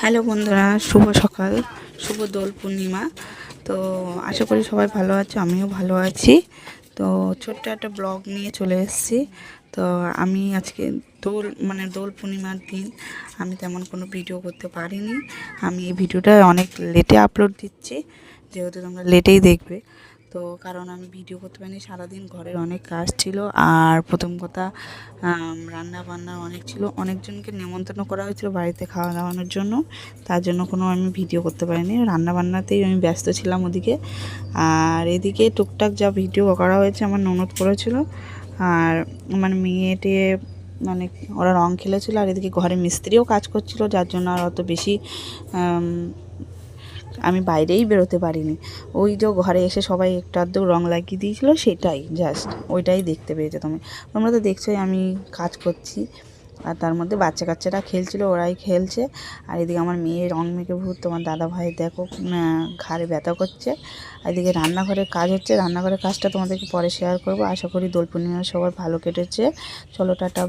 Hello বন্ধুরা, শুভ সকাল, শুভ দোল পূর্ণিমা। তো আশা করি সবাই ভালো আছে, আমিও ভালো আছি। তো ছোট্ট একটা ব্লগ নিয়ে চলে এসেছি। তো আমি আজকে দোল পূর্ণিমার দিন আমি তেমন কোনো ভিডিও করতে পারিনি। আমি এই ভিডিওটা অনেক লেটে আপলোড দিচ্ছি, যেহেতু তোমরা লেটেই দেখবে। তো কারণ আমি ভিডিও করতে পারিনি, সারাদিন ঘরের অনেক কাজ ছিল। আর প্রথম কথা, রান্না বান্না অনেক ছিল, অনেকজনকে নেমন্তন্ন করা হয়েছিল বাড়িতে খাওয়া দাওয়ানোর জন্য। তার জন্য কোনো আমি ভিডিও করতে পারিনি, রান্না বান্নাতেই আমি ব্যস্ত ছিলাম ওদিকে। আর এদিকে টুকটাক যা ভিডিও করা হয়েছে আমার ননদ করেছিল, আর আমার মেয়েটে মানে ওরা রং খেলেছিল। আর এদিকে ঘরে মিস্ত্রিও কাজ করছিল, যার জন্য আর অত বেশি আমি বাইরেই বেরোতে পারিনি। ওই যে ঘরে এসে সবাই একটু আধটু রং লাগিয়ে দিয়েছিল, সেটাই জাস্ট ওইটাই দেখতে পেয়েছো তোমরা তো দেখছোই আমি কাজ করছি। আর তার মধ্যে বাচ্চা কাচ্চারা খেলছিল, ওরাই খেলছে। আর এদিকে আমার মেয়ে রং মেখে ভূত, তোমার দাদা ভাই দেখো ঘাড়ে ব্যথা করছে। আর এদিকে রান্নাঘরের কাজ হচ্ছে, রান্নাঘরের কাজটা তোমাদেরকে পরে শেয়ার করবো। আশা করি দোল পূর্ণিমা সবার ভালো কেটেছে। চলো টাটা।